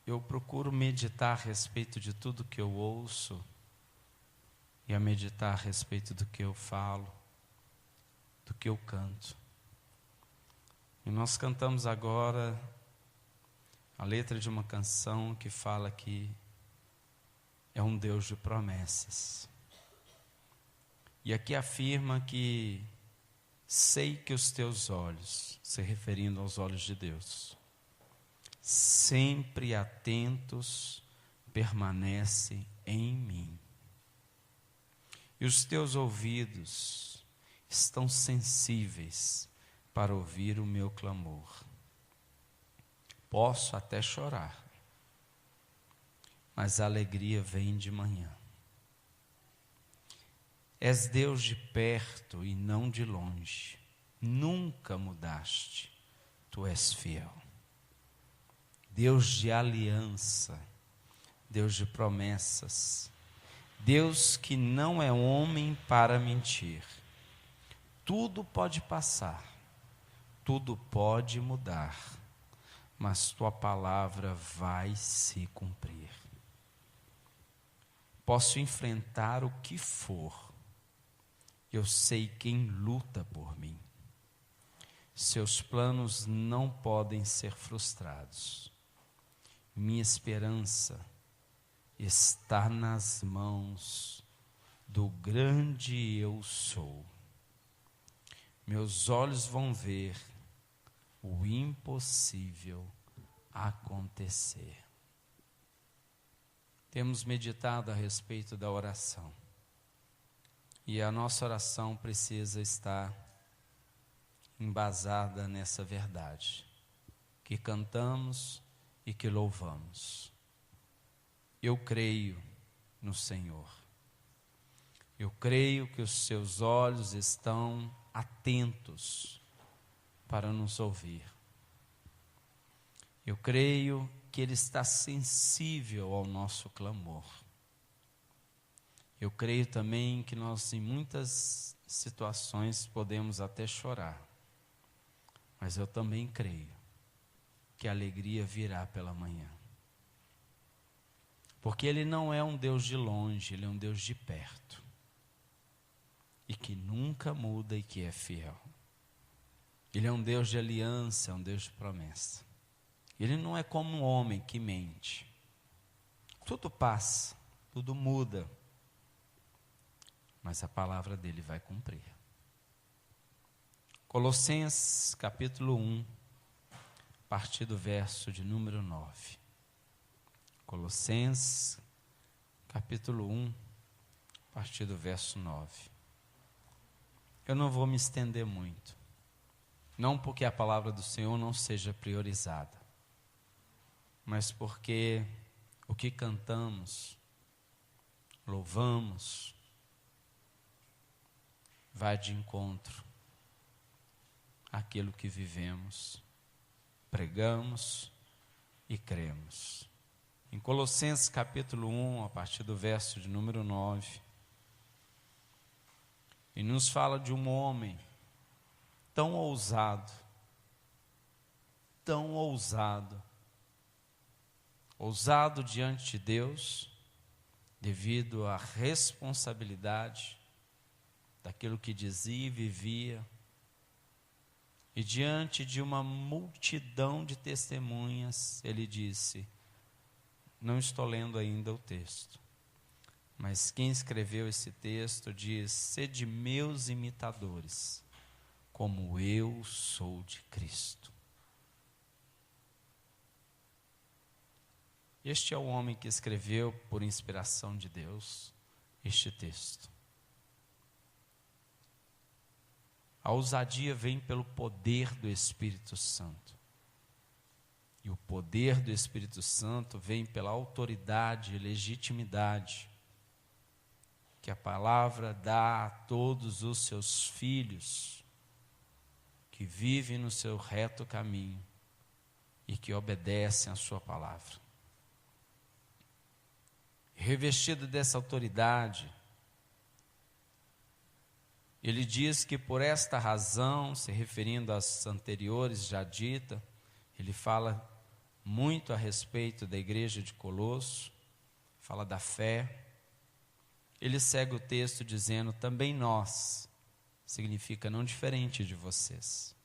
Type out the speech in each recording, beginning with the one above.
eu procuro meditar a respeito de tudo que eu ouço e a meditar a respeito do que eu falo, do que eu canto. E nós cantamos agora a letra de uma canção que fala que é um Deus de promessas. E aqui afirma que sei que os teus olhos, se referindo aos olhos de Deus, sempre atentos permanecem em mim. E os teus ouvidos estão sensíveis para ouvir o meu clamor. Posso até chorar, mas a alegria vem de manhã. És Deus de perto e não de longe. Nunca mudaste, tu és fiel. Deus de aliança, Deus de promessas, Deus que não é homem para mentir. Tudo pode passar, tudo pode mudar, mas tua palavra vai se cumprir. Posso enfrentar o que for, eu sei quem luta por mim. Seus planos não podem ser frustrados. Minha esperança está nas mãos do grande eu sou. Meus olhos vão ver o impossível acontecer. Temos meditado a respeito da oração. E a nossa oração precisa estar embasada nessa verdade, que cantamos e que louvamos. Eu creio no Senhor. Eu creio que os seus olhos estão atentos para nos ouvir. Eu creio que Ele está sensível ao nosso clamor. Eu creio também que nós, em muitas situações, podemos até chorar. Mas eu também creio que a alegria virá pela manhã. Porque Ele não é um Deus de longe, Ele é um Deus de perto. E que nunca muda e que é fiel. Ele é um Deus de aliança, é um Deus de promessa. Ele não é como um homem que mente. Tudo passa, tudo muda. Mas a palavra dele vai cumprir. Colossenses capítulo 1, a partir do verso de número 9. Colossenses capítulo 1, a partir do verso 9. Eu não vou me estender muito. Não porque a palavra do Senhor não seja priorizada, mas porque o que cantamos, louvamos, vai de encontro àquilo que vivemos, pregamos e cremos. Em Colossenses capítulo 1, a partir do verso de número 9, e nos fala de um homem tão ousado, ousado diante de Deus, devido à responsabilidade daquilo que dizia e vivia, e diante de uma multidão de testemunhas, ele disse, não estou lendo ainda o texto, mas quem escreveu esse texto diz, sede meus imitadores, como eu sou de Cristo. Este é o homem que escreveu, por inspiração de Deus, este texto. A ousadia vem pelo poder do Espírito Santo. E o poder do Espírito Santo vem pela autoridade e legitimidade que a palavra dá a todos os seus filhos que vivem no seu reto caminho e que obedecem à sua palavra. Revestido dessa autoridade, ele diz que por esta razão, se referindo às anteriores já dita, ele fala muito a respeito da igreja de Colosso, fala da fé. Ele segue o texto dizendo: também nós, significa não diferente de vocês.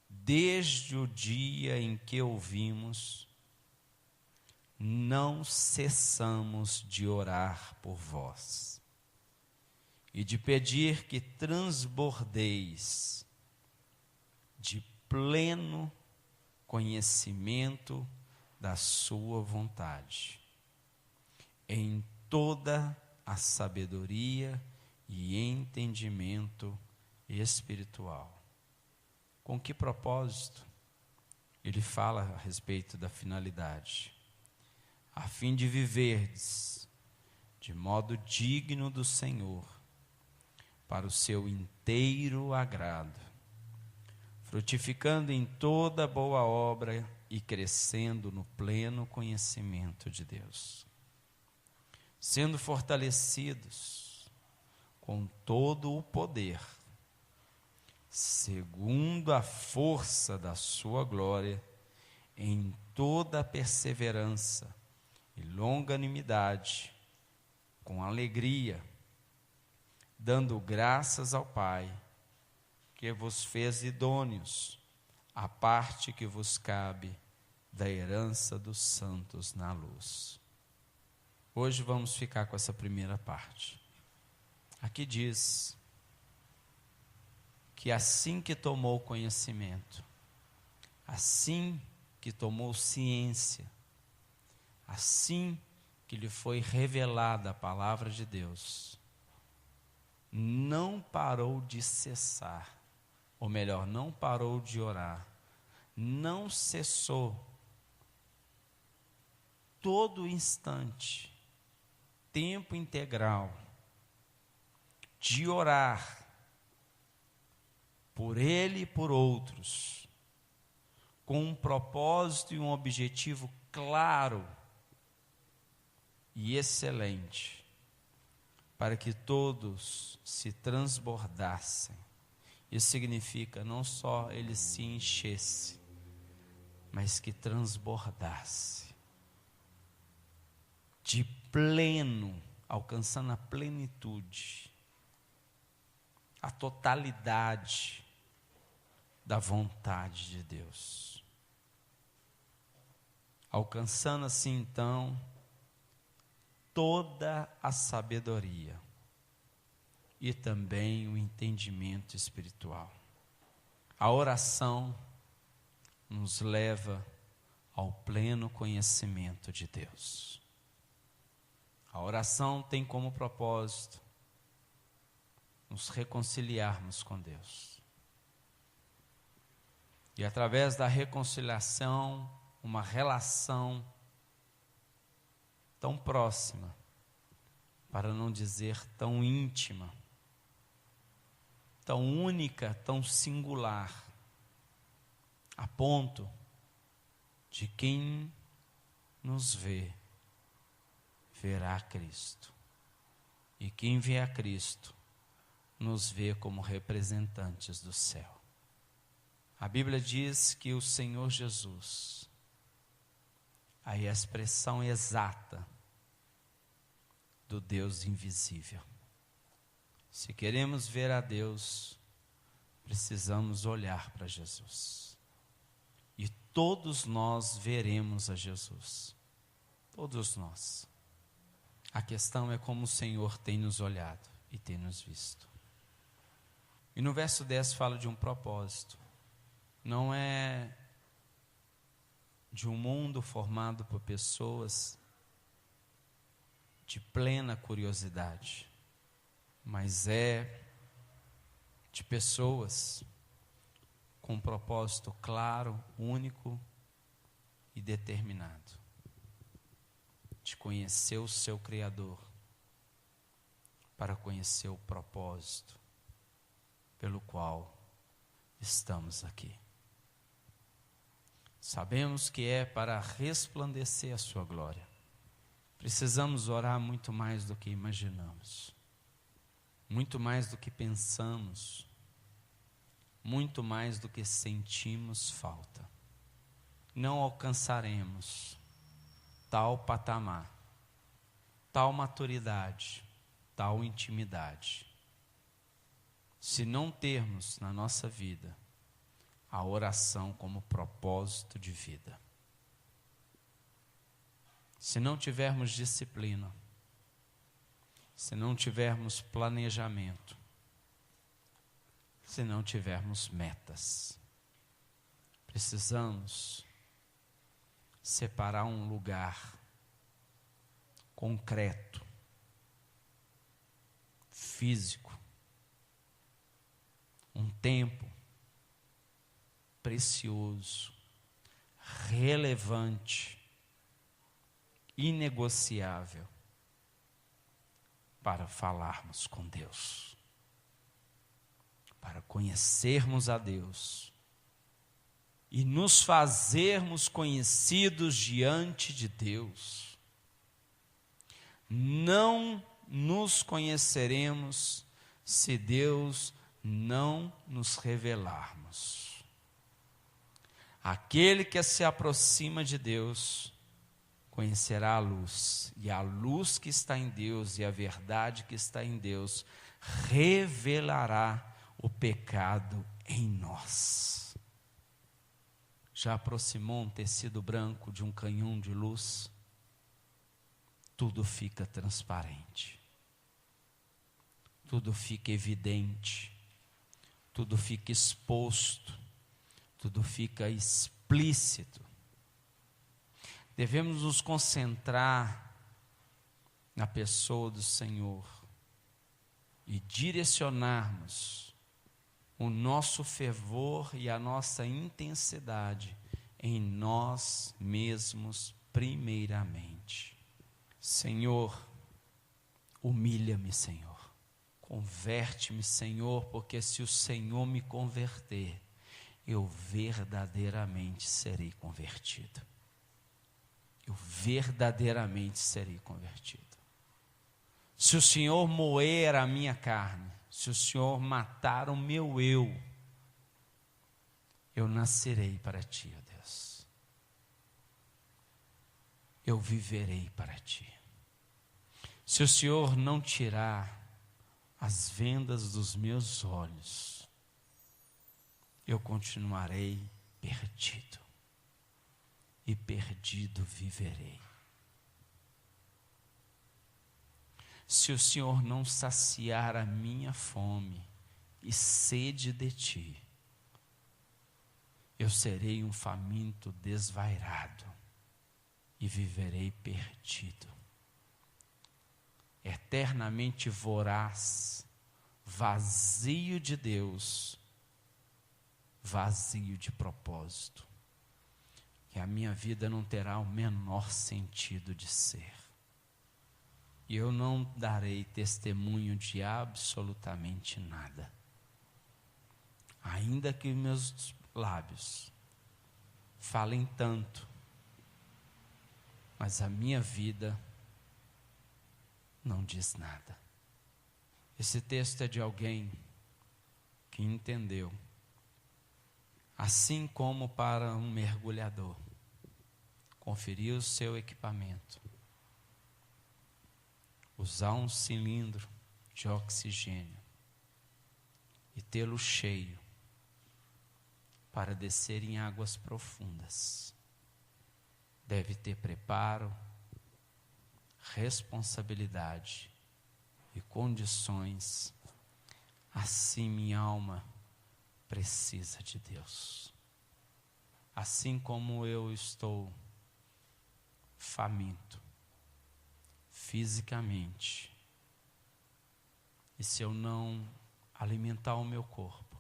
Desde o dia em que ouvimos, não cessamos de orar por vós e de pedir que transbordeis de pleno conhecimento da sua vontade, em toda a sabedoria e entendimento espiritual. Com que propósito? Ele fala a respeito da finalidade. A fim de viverdes de modo digno do Senhor, para o seu inteiro agrado, frutificando em toda boa obra e crescendo no pleno conhecimento de Deus, sendo fortalecidos com todo o poder, segundo a força da sua glória, em toda a perseverança e longanimidade, com alegria, dando graças ao Pai, que vos fez idôneos à parte que vos cabe da herança dos santos na luz. Hoje vamos ficar com essa primeira parte. Aqui diz que assim que tomou conhecimento, assim que tomou ciência, assim que lhe foi revelada a palavra de Deus, não parou de cessar, ou melhor, não parou de orar, não cessou, todo instante, tempo integral, de orar por ele e por outros, com um propósito e um objetivo claro e excelente, para que todos se transbordassem. Isso significa não só ele se enchesse, mas que transbordasse de pleno, alcançando a plenitude, a totalidade da vontade de Deus. Alcançando assim então toda a sabedoria e também o entendimento espiritual. A oração nos leva ao pleno conhecimento de Deus. A oração tem como propósito nos reconciliarmos com Deus. E através da reconciliação, uma relação tão próxima, para não dizer tão íntima, tão única, tão singular, a ponto de quem nos vê, verá Cristo. E quem vê a Cristo, nos vê como representantes do céu. A Bíblia diz que o Senhor Jesus, aí a expressão exata do Deus invisível. Se queremos ver a Deus, precisamos olhar para Jesus. E todos nós veremos a Jesus. Todos nós. A questão é como o Senhor tem nos olhado e tem nos visto. E no verso 10 fala de um propósito. Não é de um mundo formado por pessoas de plena curiosidade, mas é de pessoas com um propósito claro, único e determinado, de conhecer o seu Criador, para conhecer o propósito pelo qual estamos aqui. Sabemos que é para resplandecer a sua glória. Precisamos orar muito mais do que imaginamos, muito mais do que pensamos, muito mais do que sentimos falta. não alcançaremos tal patamar, tal maturidade, tal intimidade, se não termos na nossa vida a oração como propósito de vida. Se não tivermos disciplina, se não tivermos planejamento, se não tivermos metas, precisamos separar um lugar concreto, físico, um tempo precioso, relevante, inegociável, para falarmos com Deus, para conhecermos a Deus e nos fazermos conhecidos diante de Deus. Não nos conheceremos se Deus não nos revelarmos. Aquele que se aproxima de Deus conhecerá a luz, e a luz que está em Deus e a verdade que está em Deus revelará o pecado em nós. Já aproximou um tecido branco de um canhão de luz? Tudo fica transparente, tudo fica evidente, tudo fica exposto, tudo fica explícito. Devemos nos concentrar na pessoa do Senhor e direcionarmos o nosso fervor e a nossa intensidade em nós mesmos primeiramente. Senhor, humilha-me, Senhor. Converte-me, Senhor, porque se o Senhor me converter, eu verdadeiramente serei convertido. Eu verdadeiramente serei convertido. Se o Senhor moer a minha carne, se o Senhor matar o meu eu nascerei para Ti, ó Deus. Eu viverei para Ti. Se o Senhor não tirar as vendas dos meus olhos, eu continuarei perdido. E perdido viverei. Se o Senhor não saciar a minha fome e sede de Ti, eu serei um faminto desvairado e viverei perdido, eternamente voraz, vazio de Deus, vazio de propósito. Que a minha vida não terá o menor sentido de ser. E eu não darei testemunho de absolutamente nada. Ainda que meus lábios falem tanto, mas a minha vida não diz nada. Esse texto é de alguém que entendeu. Assim como para um mergulhador, conferir o seu equipamento, usar um cilindro de oxigênio e tê-lo cheio para descer em águas profundas, deve ter preparo, responsabilidade e condições. Assim minha alma precisa de Deus. Assim como eu estou faminto, fisicamente, e se eu não alimentar o meu corpo,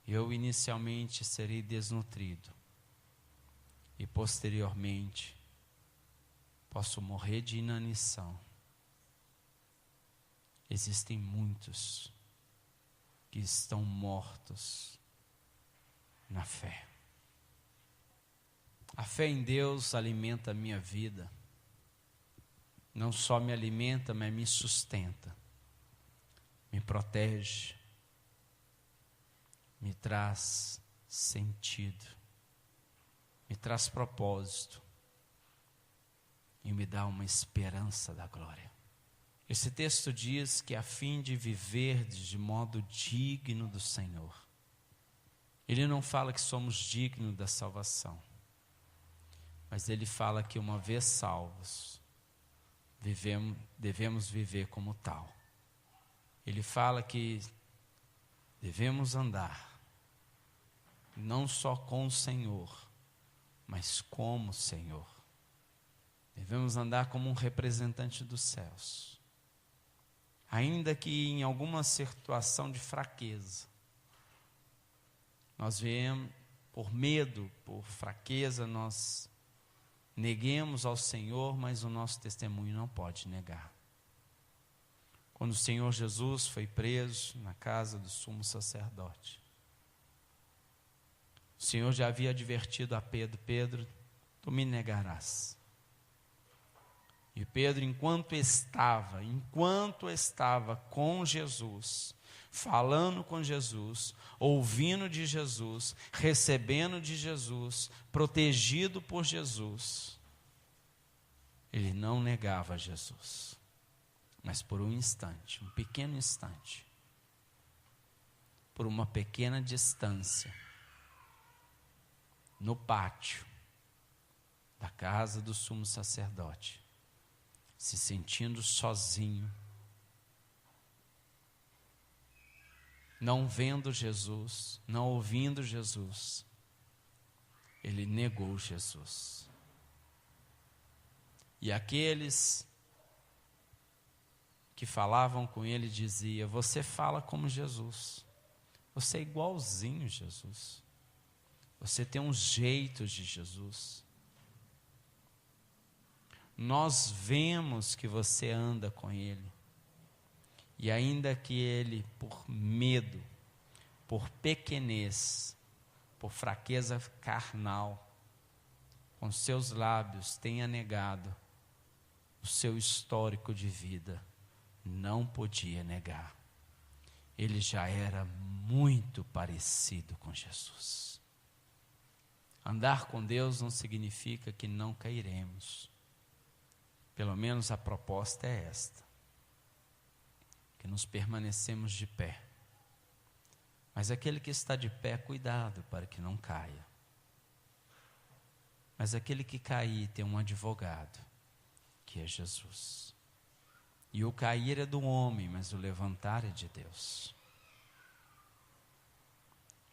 eu inicialmente serei desnutrido, e posteriormente posso morrer de inanição. Existem muitos que estão mortos na fé. A fé em Deus alimenta a minha vida. Não só me alimenta, mas me sustenta, me protege, me traz sentido. me traz propósito e me dá uma esperança da glória. Esse texto diz que a fim de viver de modo digno do Senhor. Ele não fala que somos dignos da salvação, mas ele fala que uma vez salvos, devemos viver como tal. Ele fala que devemos andar, não só com o Senhor, mas como o Senhor. Devemos andar como um representante dos céus. Ainda que em alguma situação de fraqueza, nós viemos, por medo, por fraqueza, nós neguemos ao Senhor, mas o nosso testemunho não pode negar. Quando o Senhor Jesus foi preso na casa do sumo sacerdote, o Senhor já havia advertido a Pedro: Pedro, tu me negarás. E Pedro, enquanto estava com Jesus, falando com Jesus, ouvindo de Jesus, recebendo de Jesus, protegido por Jesus, ele não negava Jesus. Mas por um instante, um pequeno instante, por uma pequena distância, no pátio da casa do sumo sacerdote, se sentindo sozinho, não vendo Jesus, não ouvindo Jesus, ele negou Jesus. E aqueles que falavam com ele diziam: você fala como Jesus, você é igualzinho Jesus, você tem um jeito de Jesus. Nós vemos que você anda com ele. E ainda que ele, por medo, por pequenez, por fraqueza carnal, com seus lábios tenha negado, o seu histórico de vida não podia negar. Ele já era muito parecido com Jesus. Andar com Deus não significa que não cairemos. Pelo menos a proposta é esta: que nos permanecemos de pé. Mas aquele que está de pé, cuidado para que não caia. Mas aquele que cair tem um advogado, que é Jesus. E o cair é do homem, mas o levantar é de Deus.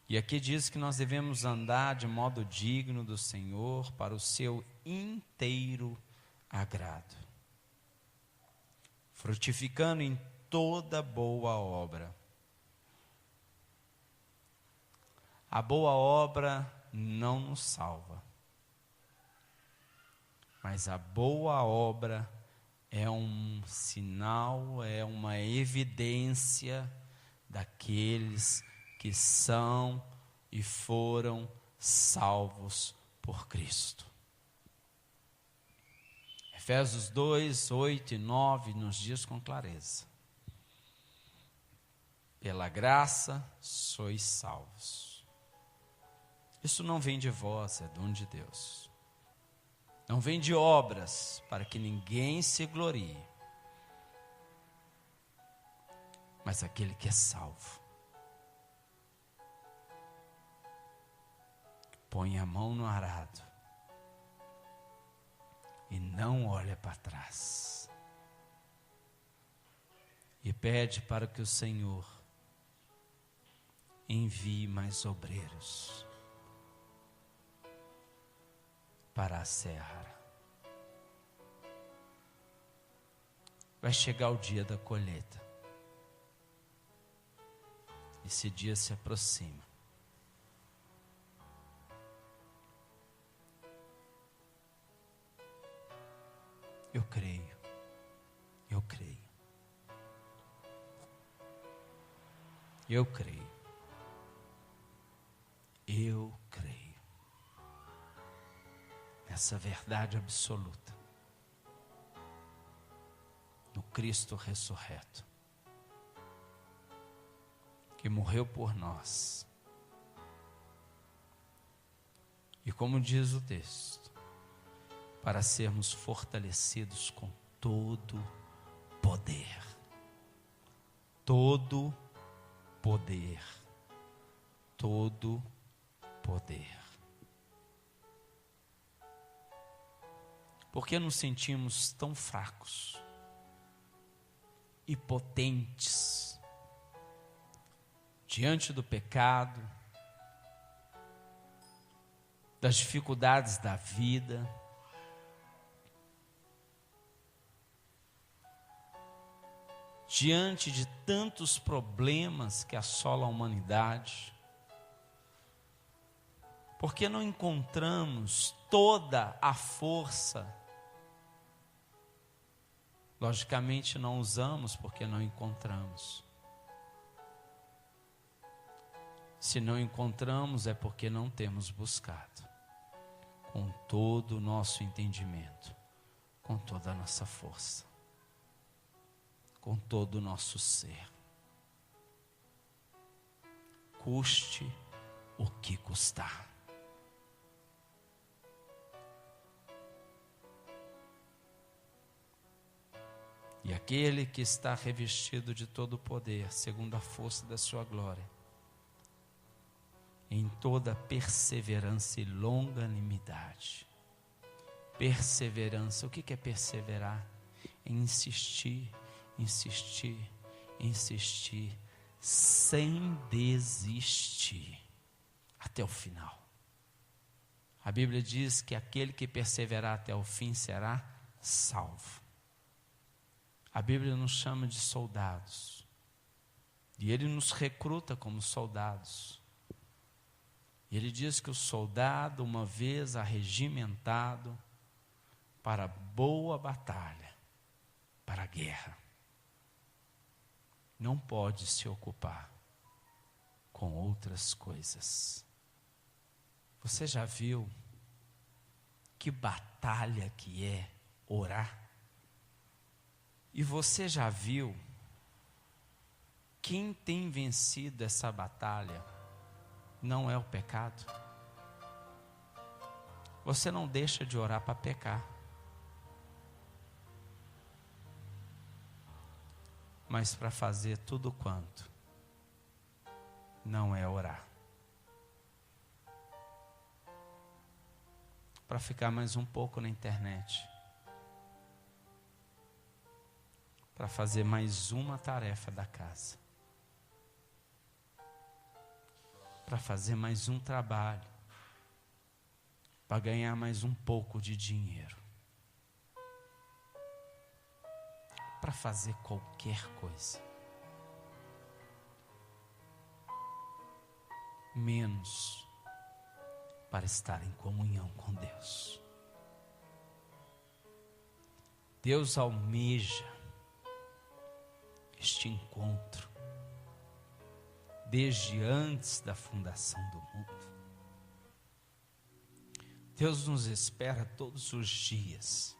E aqui diz que nós devemos andar de modo digno do Senhor, para o seu inteiro agrado, frutificando em toda boa obra. A boa obra não nos salva, mas a boa obra é um sinal, é uma evidência daqueles que são e foram salvos por Cristo. Efésios 2, 8 e 9 nos diz com clareza: pela graça sois salvos. Isso não vem de vós, é dom de Deus. Não vem de obras, para que ninguém se glorie. Mas aquele que é salvo, põe a mão no arado e não olha para trás. E pede para que o Senhor envie mais obreiros para a seara. Vai chegar o dia da colheita. Esse dia se aproxima. Eu creio. Eu creio. Eu creio. Eu creio nessa verdade absoluta, no Cristo ressurreto, que morreu por nós, E como diz o texto, para sermos fortalecidos com todo poder. Todo poder. Todo poder. Porque nos sentimos tão fracos e potentes diante do pecado, das dificuldades da vida, diante de tantos problemas que assolam a humanidade, porque não encontramos toda a força. Logicamente não usamos porque não encontramos. Se não encontramos é porque não temos buscado com todo o nosso entendimento, com toda a nossa força, com todo o nosso ser. Custe o que custar. E aquele que está revestido de todo o poder, segundo a força da sua glória, em toda perseverança e longanimidade. Perseverança, o que é perseverar? É insistir, insistir, insistir, sem desistir, até o final. A Bíblia diz que aquele que perseverar até o fim será salvo. A Bíblia nos chama de soldados, e Ele nos recruta como soldados. E Ele diz que o soldado, uma vez arregimentado para a boa batalha, para a guerra, não pode se ocupar com outras coisas. Você já viu que batalha que é orar? E você já viu quem tem vencido essa batalha? Não é o pecado. Você não deixa de orar para pecar. Mas para fazer tudo quanto não é orar. Para ficar mais um pouco na internet. Para fazer mais uma tarefa da casa. Para fazer mais um trabalho, para ganhar mais um pouco de dinheiro, para fazer qualquer coisa, menos para estar em comunhão com Deus. Deus almeja este encontro desde antes da fundação do mundo. Deus nos espera todos os dias,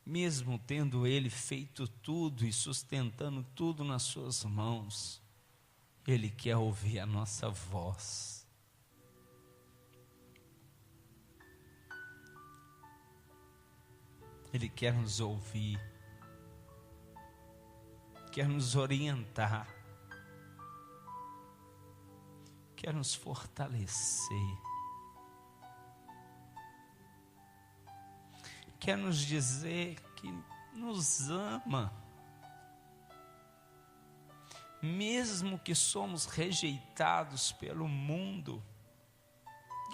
mesmo tendo Ele feito tudo e sustentando tudo nas suas mãos. Ele quer ouvir a nossa voz. Ele quer nos ouvir, quer nos orientar, quer nos fortalecer, quer nos dizer que nos ama, mesmo que somos rejeitados pelo mundo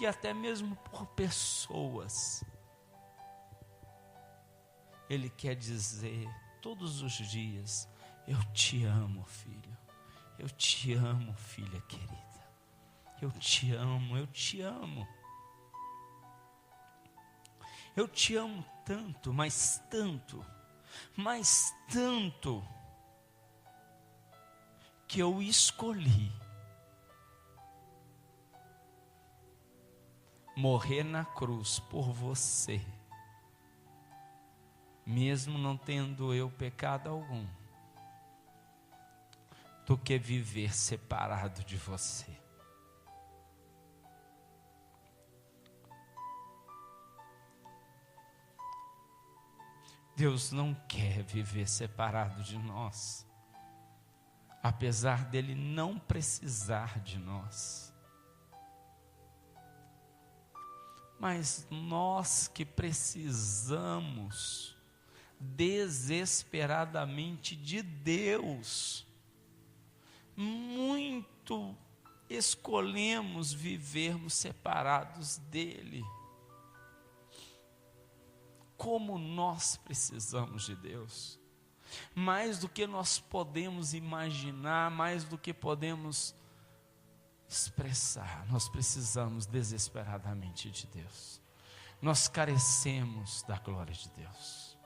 e até mesmo por pessoas. Ele quer dizer todos os dias: eu te amo, filho, eu te amo, filha querida. Eu te amo, eu te amo. Eu te amo tanto, mas tanto, que eu escolhi morrer na cruz por você, mesmo não tendo eu pecado algum, do que viver separado de você. Deus não quer viver separado de nós, apesar dele não precisar de nós. Mas nós que precisamos desesperadamente de Deus, muito escolhemos vivermos separados dele. Como nós precisamos de Deus, mais do que nós podemos imaginar, mais do que podemos expressar, nós precisamos desesperadamente de Deus. Nós carecemos da glória de Deus,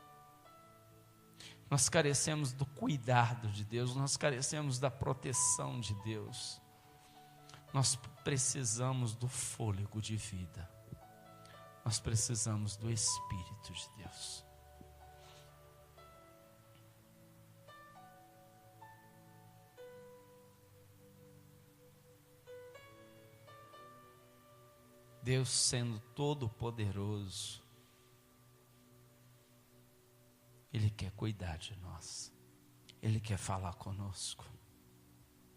nós carecemos do cuidado de Deus, nós carecemos da proteção de Deus, nós precisamos do fôlego de vida, nós precisamos do Espírito de Deus. Deus, sendo todo-poderoso, Ele quer cuidar de nós, Ele quer falar conosco,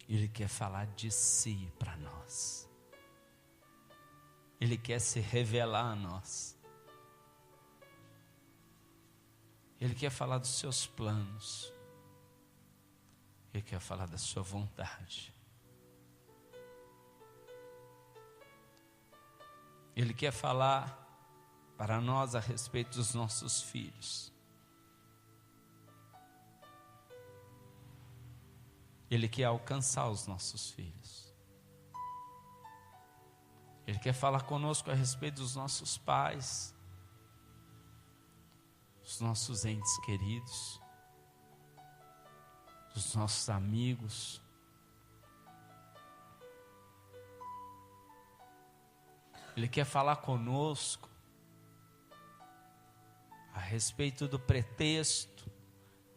Ele quer falar de si para nós, Ele quer se revelar a nós, Ele quer falar dos seus planos, Ele quer falar da sua vontade, Ele quer falar para nós a respeito dos nossos filhos. Ele quer alcançar os nossos filhos. Ele quer falar conosco a respeito dos nossos pais, dos nossos entes queridos, dos nossos amigos. Ele quer falar conosco a respeito do pretexto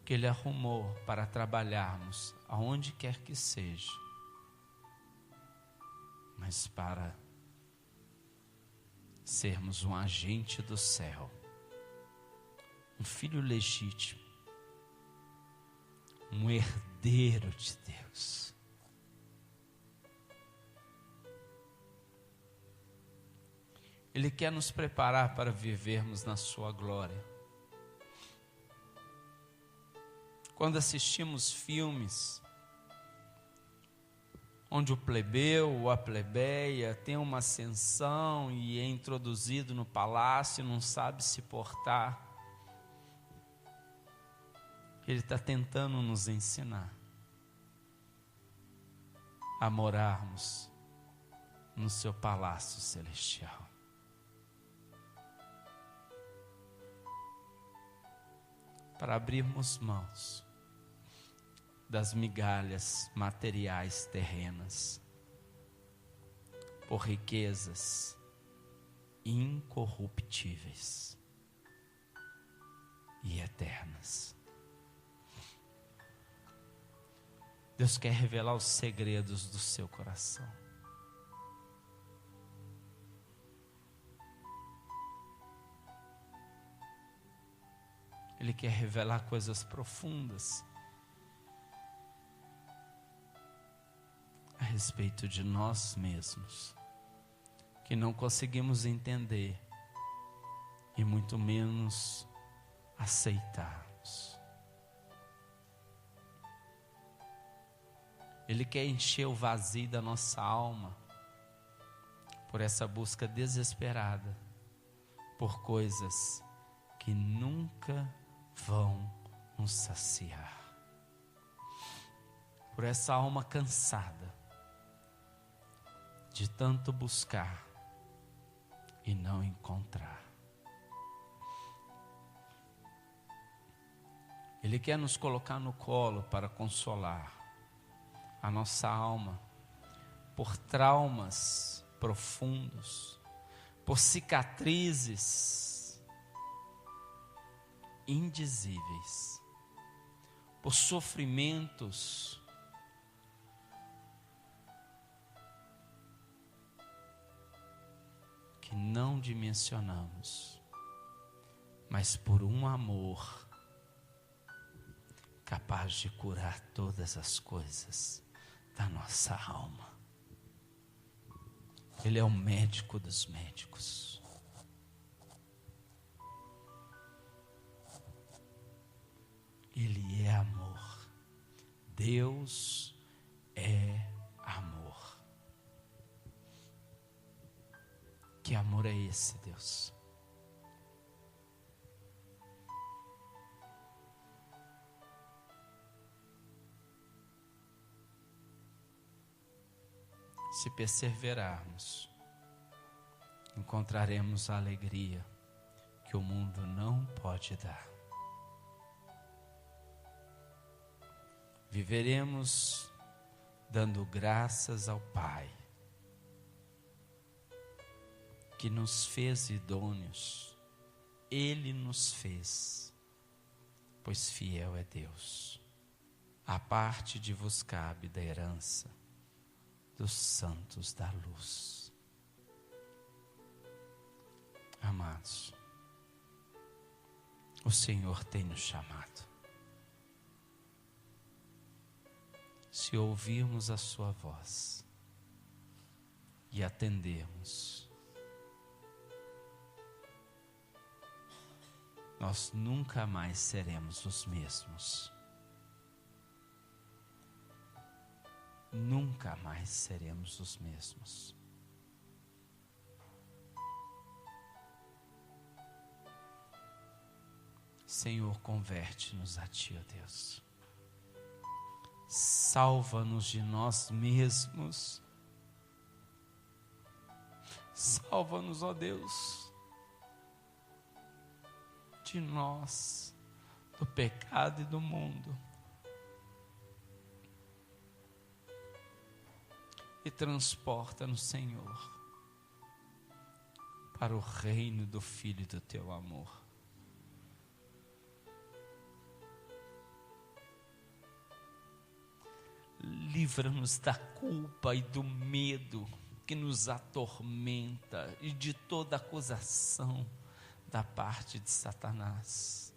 que Ele arrumou para trabalharmos aonde quer que seja, mas para sermos um agente do céu, um filho legítimo, um herdeiro de Deus. Ele quer nos preparar para vivermos na sua glória. Quando assistimos filmes onde o plebeu ou a plebeia tem uma ascensão e é introduzido no palácio e não sabe se portar, Ele está tentando nos ensinar a morarmos no seu palácio celestial. Para abrirmos mãos das migalhas materiais terrenas, por riquezas incorruptíveis e eternas. Deus quer revelar os segredos do seu coração. Ele quer revelar coisas profundas a respeito de nós mesmos, que não conseguimos entender e muito menos aceitarmos. Ele quer encher o vazio da nossa alma por essa busca desesperada por coisas que nunca vão nos saciar, por essa alma cansada de tanto buscar e não encontrar. Ele quer nos colocar no colo para consolar a nossa alma por traumas profundos, por cicatrizes indizíveis, por sofrimentos que não dimensionamos, mas por um amor capaz de curar todas as coisas da nossa alma. Ele é o médico dos médicos. Ele é amor. Deus é amor. Que amor é esse, Deus? Se perseverarmos, encontraremos a alegria que o mundo não pode dar. Viveremos dando graças ao Pai, que nos fez idôneos. Ele nos fez, pois fiel é Deus. A parte de vos cabe da herança dos santos da luz. Amados, o Senhor tem nos chamado. Se ouvirmos a sua voz e atendermos, nós nunca mais seremos os mesmos. Nunca mais seremos os mesmos. Senhor, converte-nos a Ti, ó Deus. Salva-nos de nós mesmos. Salva-nos, ó Deus, de nós, do pecado e do mundo. E transporta-nos, Senhor, para o reino do Filho do Teu amor. Livra-nos da culpa e do medo que nos atormenta e de toda acusação da parte de Satanás.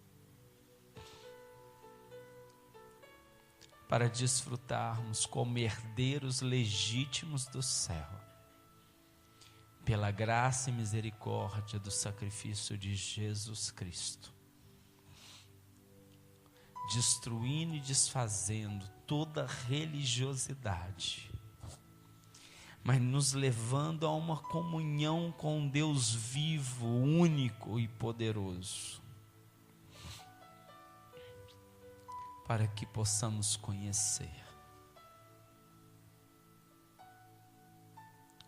Para desfrutarmos como herdeiros legítimos do céu, pela graça e misericórdia do sacrifício de Jesus Cristo, destruindo e desfazendo toda religiosidade, mas nos levando a uma comunhão com um Deus vivo, único e poderoso, para que possamos conhecer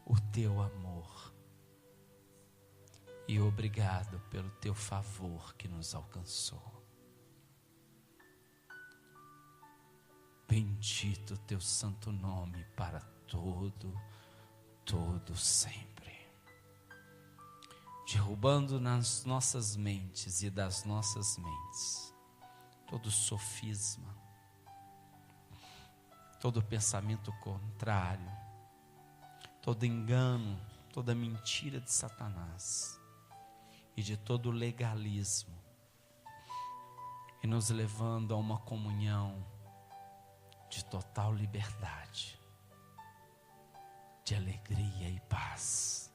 o Teu amor. E obrigado pelo Teu favor que nos alcançou. Bendito o Teu santo nome para todo sempre. Derrubando nas nossas mentes e das nossas mentes todo sofisma, todo pensamento contrário, todo engano, toda mentira de Satanás e de todo legalismo, e nos levando a uma comunhão de total liberdade, de alegria e paz,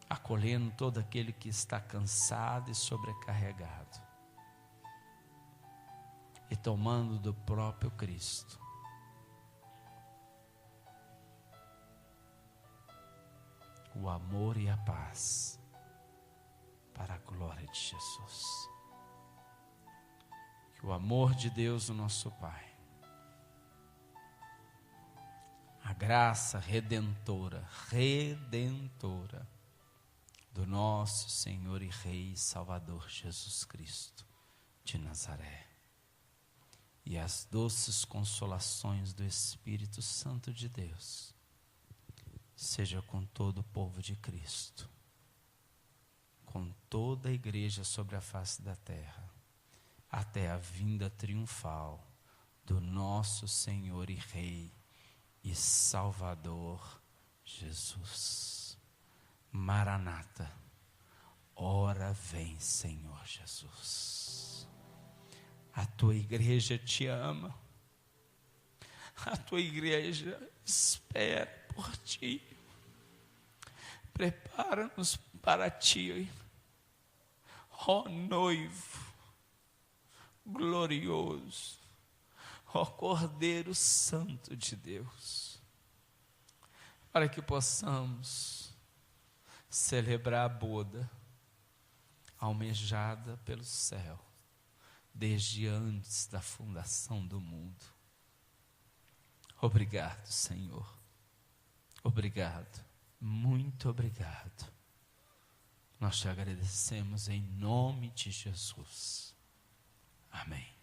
acolhendo todo aquele que está cansado e sobrecarregado, e tomando do próprio Cristo o amor e a paz para a glória de Jesus. Que o amor de Deus, o nosso Pai, a graça redentora do nosso Senhor e Rei e Salvador Jesus Cristo de Nazaré, e as doces consolações do Espírito Santo de Deus, seja com todo o povo de Cristo, com toda a igreja sobre a face da terra, até a vinda triunfal do nosso Senhor e Rei e Salvador Jesus. Maranata, Ora vem, Senhor Jesus. A tua igreja te ama. A tua igreja espera por ti. Prepara-nos para ti, ó noivo glorioso, ó Cordeiro Santo de Deus, para que possamos celebrar a boda almejada pelo céu, desde antes da fundação do mundo. Obrigado, Senhor. Obrigado. Muito obrigado. Nós te agradecemos em nome de Jesus. Amém.